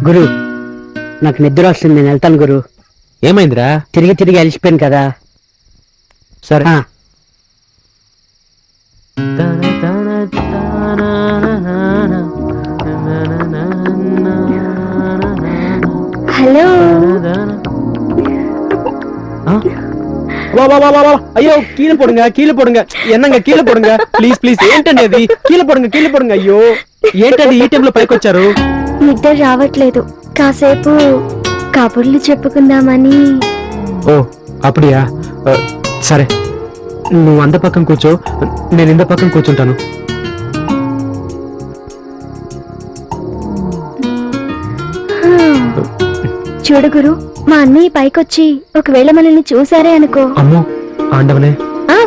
గురు నాకు నిద్ర వస్తుంది, నేను వెళ్తాను గురు. ఏమైందిరా? తిరిగి తిరిగి అలిసిపోయాను కదా. సరే. హలో. అయ్యో కీழே போடுங்க என்னங்க கீழே போடுங்க ప్లీజ్ ప్లీజ్. ఏంటండి అది? కీழே పోడుங்க. అయ్యో ఏంటండి ఈ టైంలో పైకి వచ్చారు? నిద్ర రావట్లేదు, కాసేపు కబుర్లు చెప్పుకుందామని. ఓ అప్పుడియా? సరే, నువ్వు అంద పక్కన కూర్చో, నేను ఇంద పక్కన కూర్చుంటాను. చూడు గురు, మా అన్నయ్య పైకొచ్చి ఒకవేళ మనల్ని చూసారే అనుకో. అమ్మో ఆండవనే.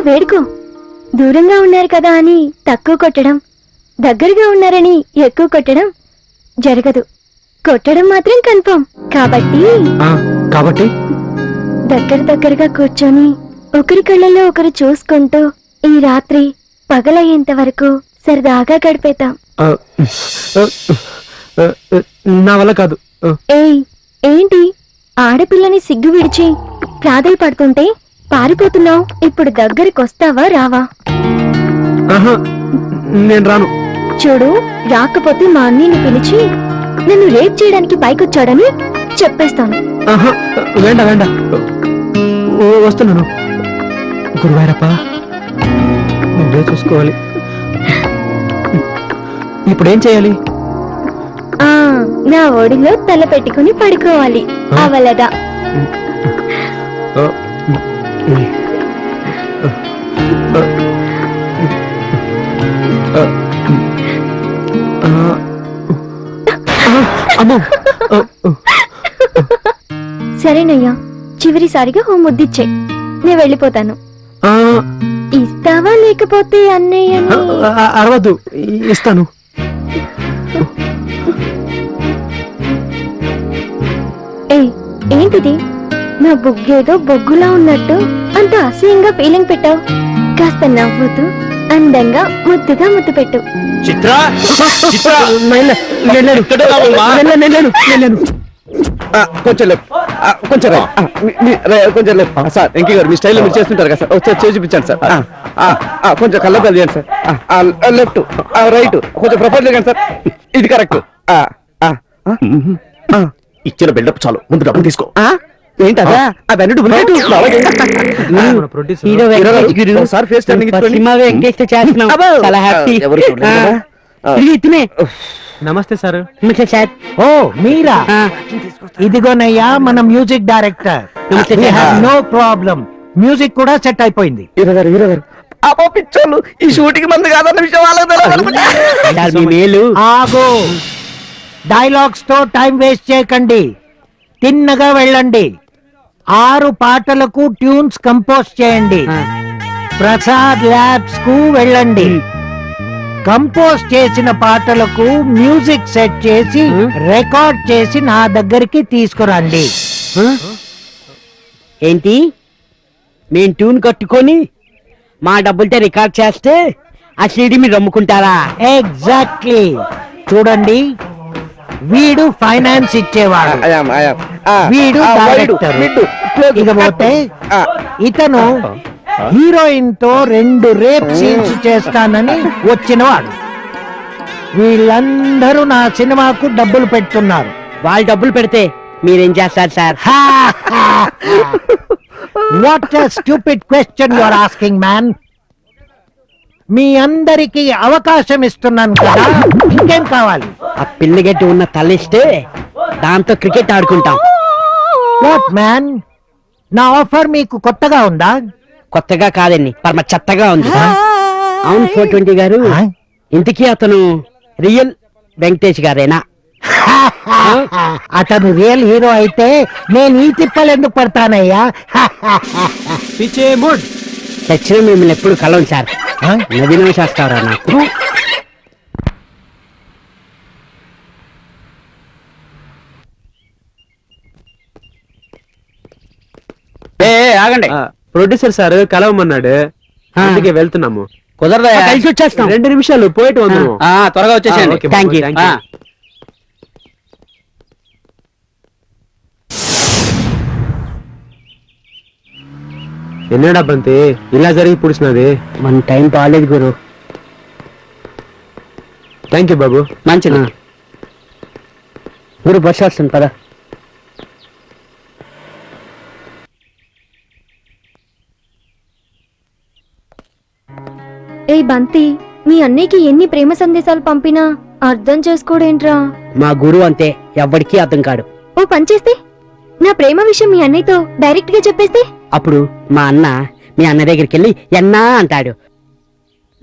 వేడుకో. దూరంగా ఉన్నారు కదా అని తక్కువ కొట్టడం, దగ్గరగా ఉన్నారని ఎక్కువ కొట్టడం జరగదు. కొట్టడం మాత్రం కన్ఫర్మ్. కాబట్టి దగ్గరగా కూర్చొని ఒకరి కళ్ళలో ఒకరు చూసుకుంటూ ఈ రాత్రి పగలయ్యేంత వరకు సరదాగా గడిపేతాం. నా వల్ల కాదు. ఏంటి ఆడపిల్లని సిగ్గు విడిచి ప్రాధేయపడుతుంటే పారిపోతున్నావు? ఇప్పుడు దగ్గరికొస్తావా రావా? నేను రాను. చూడు, రాకపోతే మా అన్నీని పిలిచి నన్ను రేప్ చేయడానికి పైకొచ్చాడని చెప్పేస్తాను. వేండా వస్తున్నాను. గురువారప్ప, నువ్వే చూసుకోవాలి. ఇప్పుడేం చేయాలి? నా ఒడిలో తల పెట్టుకుని పడుకోవాలి. అవలదా? సరేనయ్యా, చివరిసారిగా ఓ ముద్దిచ్చే, నేను వెళ్ళిపోతాను. ఇస్తావా లేకపోతే అన్నయ్యని? అరవద్దు, ఇస్తాను. ఏంటిది? నా బుగ్గేదో బొగ్గులా ఉన్నట్టు అంత అసహ్యంగా ఫీలింగ్ పెట్టావు. కాస్త నవ్వుతూ అందంగా ముద్దుగా ముద్దు పెట్టు. సార్ ఎంకి గారు మీ స్టైల్లో మీరు చేస్తుంటారు కదా సార్, ఒకసారి చేసి చూపించండి సార్. కొంచెం కళ్ళ చేయండి సార్. లెఫ్ట్ రైట్ కొంచెం ప్రొఫైల్ చేయండి సార్. ఇది కరెక్ట్. ఇచ్చిన బిల్డప్ చాలు, ముందు డబ్బులు తీసుకో. ఏంటదా? నమస్తే సార్. ఓ మీరా? ఇదిగోనయ్యా మన music director. No problem, music కూడా సెట్ అయిపోయింది. పిచ్చోళ్ళు ఈ షూటింగ్ మంది కాదన్న విషయం వాళ్ళకి ఆగో, డైలాగ్స్ తో టైం వేస్ట్ చేయకండి, తిన్నగా వెళ్ళండి. 6 పాటలకు ట్యూన్స్ కంపోజ్ చేయండి. ప్రసాద్ ల్యాబ్స్ కు వెళ్ళండి. కంపోజ్ చేసిన పాటలకు మ్యూజిక్ సెట్ చేసి రికార్డ్ చేసి నా దగ్గరికి తీసుకురండి. ఏంటి? నేను ట్యూన్ కట్టుకొని మా డబ్బులతో రికార్డ్ చేస్తే ఆ సీడీ మీరు అమ్ముకుంటారా? ఎగ్జాక్ట్లీ. చూడండి, వీడు ఫైనాన్స్ ఇచ్చేవాడు, వీడు డైరెక్టర్. ఇకపోతే ఇతను హీరోయిన్ తో 2 రేప్ సీన్స్ చేస్తానని వచ్చినవాడు. వీళ్ళందరూ నా సినిమాకు డబ్బులు పెడుతున్నారు. వాళ్ళు డబ్బులు పెడితే మీరేం చేస్తారు sir? What a stupid question you are asking man. మీ అందరికి అవకాశం ఇస్తున్నాను కదా, ఇంకేం కావాలి? ఆ పిల్లగట్టి ఉన్న తల్లిస్తే దాంతో క్రికెట్ ఆడుకుంటాం. వాట్ మ్యాన్, నా ఆఫర్ మీకు కొత్తగా ఉందా? కొత్తగా కాదండి, పరమ చెత్తగా ఉంది. అవును 420 గారు, ఇంతకీ అతను రియల్ వెంకటేష్ గారేనా? అతను రియల్ హీరో అయితే నేను ఈ తిప్పలు ఎందుకు పడతానయ్యా? చచ్చిన మిమ్మల్ని ఎప్పుడు కలవం సార్. నవీన శాస్త్రారా నాకు. ఆగండి, ప్రొడ్యూసర్ సార్ కలవమన్నాడు, అందుకే వెళ్తున్నాము. కుదరదా? కలిసి వచ్చేస్తాం. 2 నిమిషాలు పోయిட்டு వద్దాము. త్వరగా వచ్చేసేయండి. Thank you. ఎన్నడా బంతి ఇలా జరిగి పుడిచినది. మన టైం బాగాలేదు గురు. థ్యాంక్ యూ బాబు. మంచిది గురు, బస్సు వస్తుంది పదా. ఏ బంతి, మీ అన్నయ్యకి ఎన్ని ప్రేమ సందేశాలు పంపినా అర్థం చేసుకోడేంట్రా? మా గురువు అంతే, ఎవ్వడికి అర్థం కాడు. ఓ పని చేస్తే, నా ప్రేమ విషయం మీ అన్నయ్యతో డైరెక్ట్ గా చెప్పేస్తే అప్పుడు మా అన్న మీ అన్న దగ్గరికి వెళ్ళి ఎన్నా అంటాడు.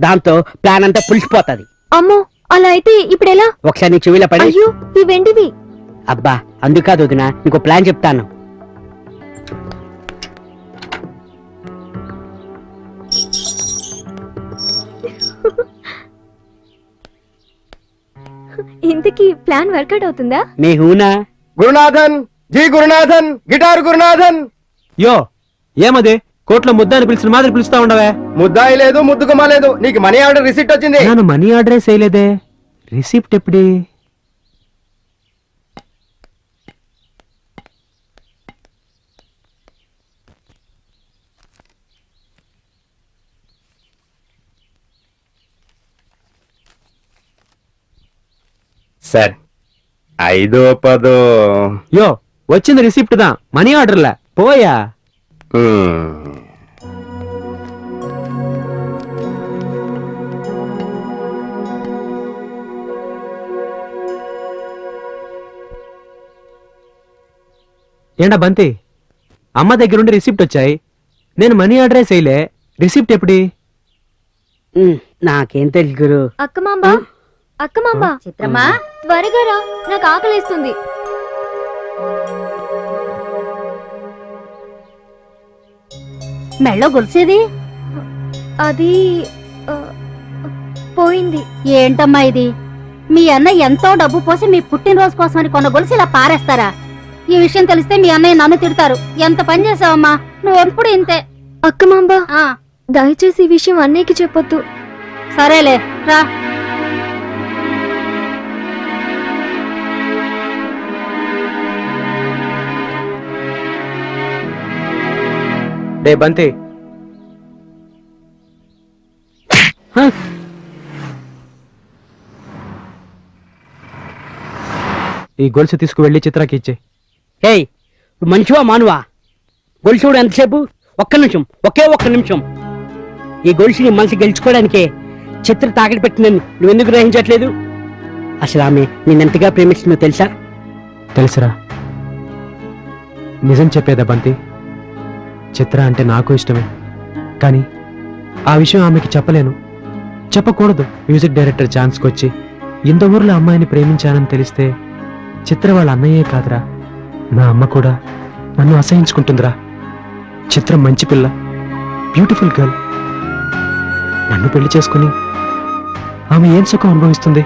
దాంతో ప్లాన్ అంతా పులిసిపోతుంది. అమ్మో, అలా అయితే ఇప్పుడెలా? ఒకసారి నీ చెవిలో పడి. అయ్యో, ఈ వెండివి. అబ్బా అందుకాదు వదిన, ఇంకో ప్లాన్ చెప్తాను. ఇంతకీ ప్లాన్ వర్కౌట్ అవుతుందా? నీ హూనా గురునాథన్, జీ గురునాథన్, గిటార్ గురునాథన్. యో ఏమది కోర్టులో ముద్దాని పిలిచిన మాదిరి పిలుస్తా ఉండవే? ముద్దాయి లేదు, ముద్దుగుమా లేదు. నీకు మనీ ఆర్డర్ రిసిప్ట్ వచ్చింది. నేను మనీ ఆర్డరే చేయలేదే. రిసిప్ట్ ఎప్పుడి? సార్ 5 10. యో వచ్చింది రిసిప్ట్ దా, మనీ ఆర్డర్లా పోయా. ఏంటా బంతి, అమ్మ దగ్గరుండి రిసిప్ట్ వచ్చాయి. నేను మనీ ఆర్డరే చేయలే. రిసిప్ట్ ఎప్పుడి? నాకేం తెలుసు గురు. అక్కమాంబా, అక్కమాంబా, చిత్రమా త్వరగా రా, నాకు ఆకలేస్తుంది. మెళ్ళో గొలిసేది అది పోయింది. ఏంటమ్మా ఇది? మీ అన్నయ్య ఎంతో డబ్బు పోసి మీ పుట్టినరోజు కోసమని కొన్న గొలుసు ఇలా పారేస్తారా? ఈ విషయం తెలిస్తే మీ అన్నయ్య నన్ను తిడతారు. ఎంత పని చేసావమ్మా నువ్వు, ఎప్పుడు ఇంతే. అక్కమాంబా, ఆ దయచేసి ఈ విషయం అన్నయ్యకి చెప్పొద్దు. సరేలే రా. డే బంతి, ఈ గొలుసు తీసుకువెళ్ళి చిత్రాకి ఇచ్చే. హేయ్, నువ్వు మనిషివా మానువా? గొలుసుడు ఎంతసేపు? ఒక్క నిమిషం, ఒక్క నిమిషం. ఈ గొలుసుని మనసు గెలుచుకోవడానికే చిత్ర తాకటి పెట్టిందని నువ్వెందుకు గ్రహించట్లేదు? అసలు ఆమె నిన్నెంతగా ప్రేమిస్తుందో తెలుసా? తెలుసురా. నిజం చెప్పేదా బంతి, చిత్ర అంటే నాకు ఇష్టమే. కానీ ఆ విషయం ఆమెకి చెప్పలేను, చెప్పకూడదు. మ్యూజిక్ డైరెక్టర్ ఛాన్స్కి వచ్చి ఇంత ఊర్లో అమ్మాయిని ప్రేమించానని తెలిస్తే చిత్ర వాళ్ళ అన్నయ్యే కాదురా, నా అమ్మ కూడా నన్ను అసహించుకుంటుందిరా. చిత్ర మంచి పిల్ల, బ్యూటిఫుల్ గర్ల్. నన్ను పెళ్లి చేసుకుని ఆమె ఏం సుఖం అనుభవిస్తుంది?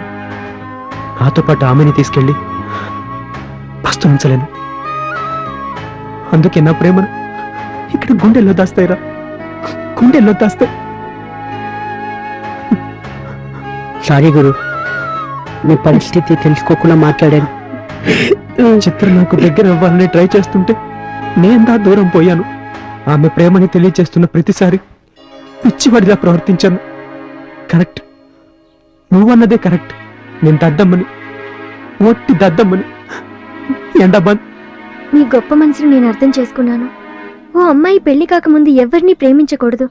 నాతో పాటు ఆమెని తీసుకెళ్ళి పస్తు ఉంచలేను. అందుకే నా ప్రేమను ఇక్కడ గుండెల్లో దాస్తాయిరా, గుండెల్లో దాస్తాయి. సారీ గురు, నీ పరిస్థితి తెలుసుకోకుండా మాట్లాడాను. చిత్ర నాకు దగ్గర అవ్వాలని ట్రై చేస్తుంటే నేను దా దూరం పోయాను. ఆమె ప్రేమని తెలియజేస్తున్న ప్రతిసారి పిచ్చివాడిగా ప్రవర్తించాను. Correct, నువ్వన్నదే correct. నేను దద్దమ్మని, ఒట్టి దద్దమ్మని. ఎండబాన్, మీ గొప్ప మనసుని నేను అర్థం చేసుకున్నాను. ఓ అమ్మాయి పెళ్లి కాకముందు ఎవరిని ప్రేమించకూడదు.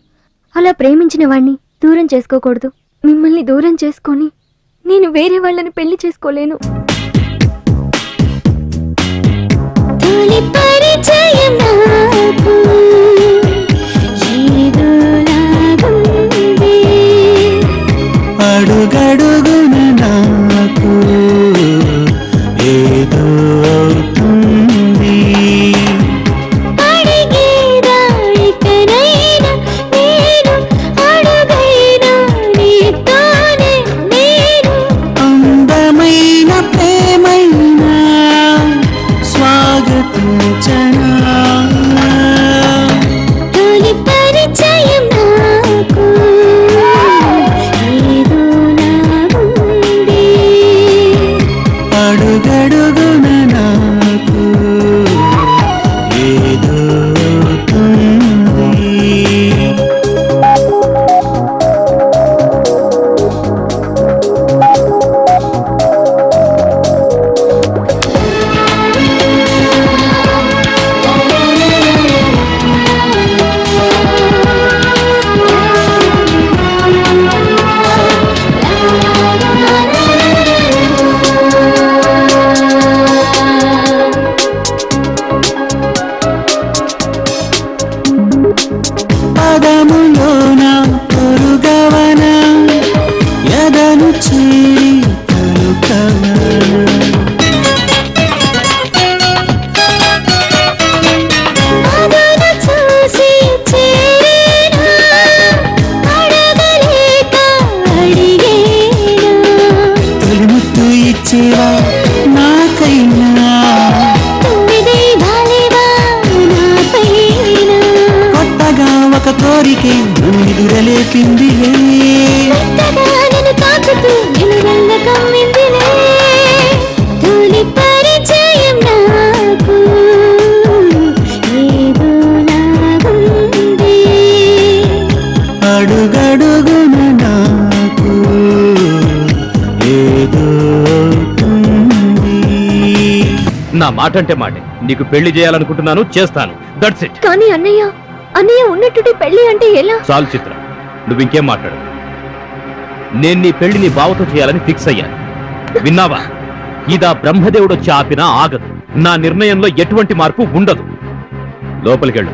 అలా ప్రేమించిన వాణ్ణి దూరం చేసుకోకూడదు. మిమ్మల్ని దూరం చేసుకొని నేను వేరే వాళ్ళని పెళ్లి చేసుకోలేను. అడుగడుగున నాకు ఏదో అవుతుంది. అందమైన ప్రేమైనా స్వాగతించనా. తొలి పరిచయం నాకు ఏదో లాగా వేడికే నన్నెదురలేపిందిలే. మెత్తగా నన్ను తాకుతూ నిలువెల్ల కమ్మిందిలే. తొలి పరిచయం నాకు ఏదోలాగుంది. అడుగడుగున నాకు ఏదో అవుతుంది. నా మాట అంటే మాటే. నీకు పెళ్లి చేయాలనుకుంటున్నాను, చేస్తాను. That's it. కానీ అన్నయ్య ఉన్నట్టుండి పెళ్లి అంటే ఎలా? చాలు చిత్ర, నువ్వు ఇంకేం మాట్లాడు. నేను నీ పెళ్లి నీ బావతో చేయాలని ఫిక్స్ అయ్యాను. విన్నావా? ఇదా బ్రహ్మదేవుడు వచ్చి ఆపినా ఆగదు. నా నిర్ణయంలో ఎటువంటి మార్పు ఉండదు. లోపలికెళ్ళు.